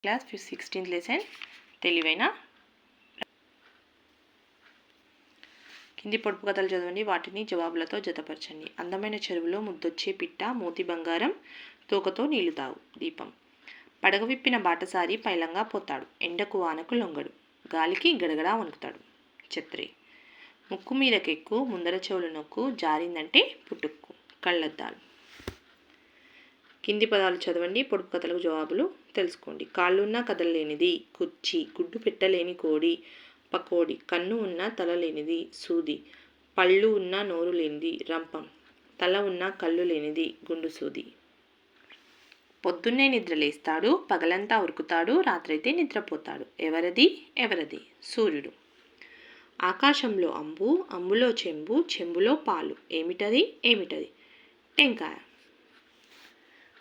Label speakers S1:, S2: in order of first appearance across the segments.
S1: Class 16th lesson తెలివైన. కింది పొడుపు కథలు చదవండి, వాటిని జవాబులతో జతపరచండి. అందమైన చెరువులో ముద్దొచ్చే పిట్ట, మూతి బంగారం, తోకతో నీళ్లు తాగు దీపం. పడగ విప్పిన బాటసారి పైలంగా పోతాడు, ఎండకు వానకు లొంగడు, గాలికి గడగడా వణుకుతాడు ఛత్రి. ముక్కు మీదకెక్కు, ముందర చెవులు నొక్కు, జారిందంటే పుట్టుక్కు కళ్ళద్దాలు. కింది పదాలు చదవండి, పొడుపు కథలకు జవాబులు తెలుసుకోండి. కాళ్ళున్నా కదలలేనిది కుర్చీ, గుడ్డు పెట్టలేని కోడి పకోడి, కన్ను ఉన్న తల లేనిది సూది, పళ్ళు ఉన్న నోరు లేనిది రంపం, తల ఉన్న కళ్ళు లేనిది గుండు సూది. పొద్దున్నే నిద్ర లేస్తాడు, పగలంతా ఉరుకుతాడు, రాత్రైతే నిద్రపోతాడు. ఎవరది ఎవరది? సూర్యుడు. ఆకాశంలో అంబు, అంబులో చెంబు, చెంబులో పాలు, ఏమిటది ఏమిటది? టెంకాయ.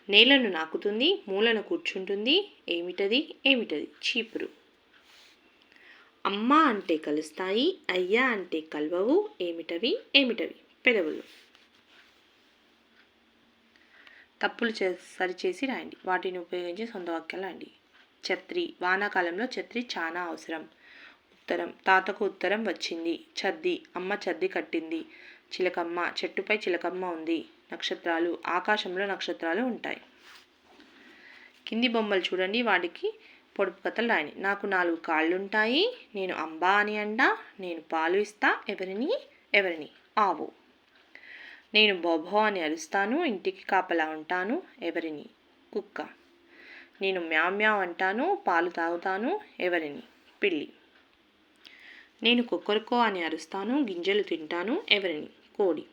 S1: నేలను నాకుతుంది, మూలను కూర్చుంటుంది, ఏమిటది ఏమిటది? చీపురు. అమ్మ అంటే కలుస్తాయి, అయ్యా అంటే కలవవు, ఏమిటవి ఏమిటవి? పెదవులు. తప్పులు సరిచేసి రాయండి, వాటిని ఉపయోగించి సొంత వాక్యాలు రాయండి. ఛత్రి. వానాకాలంలో ఛత్రి చాలా అవసరం. ఉత్తరం. తాతకు ఉత్తరం వచ్చింది. చద్ది. అమ్మ చద్ది కట్టింది. చిలకమ్మ. చెట్టుపై చిలకమ్మ ఉంది. నక్షత్రాలు. ఆకాశంలో నక్షత్రాలు ఉంటాయి. కింది బొమ్మలు చూడండి, వాటికి పొడుపు కథలు రాయండి. నాకు 4 కాళ్ళుంటాయి, నేను అంబా అని అండా, నేను పాలు ఇస్తా ఎవరిని ఎవరిని? ఆవు. నేను బోబో అని అరుస్తాను, ఇంటికి కాపలా ఉంటాను, ఎవరిని? కుక్క. నేను మ్యావ్ మ్యావ్ అంటాను, పాలు తాగుతాను, ఎవరిని? పిల్లి. నేను కొక్కరుకో అని అరుస్తాను, గింజలు తింటాను, ఎవరిని? కోడి.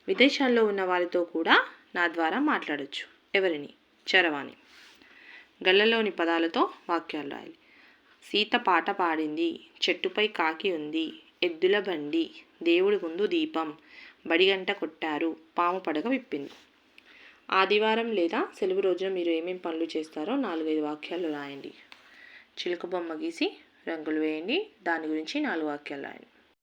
S1: విదేశాల్లో ఉన్న వారితో కూడా నా ద్వారా మాట్లాడొచ్చు, ఎవరిని? చరవాణి. గళ్ళలోని పదాలతో వాక్యాలు రాయాలి. సీత పాట పాడింది, చెట్టుపై కాకి ఉంది, ఎద్దుల బండి, దేవుడి ముందు దీపం, బడిగంట కొట్టారు, పాము పడగ విప్పింది. ఆదివారం లేదా సెలవు రోజున మీరు ఏమేం పనులు చేస్తారో 4-5 వాక్యాలు రాయండి. చిలుక బొమ్మ గీసి రంగులు వేయండి, దాని గురించి 4 వాక్యాలు రాయండి.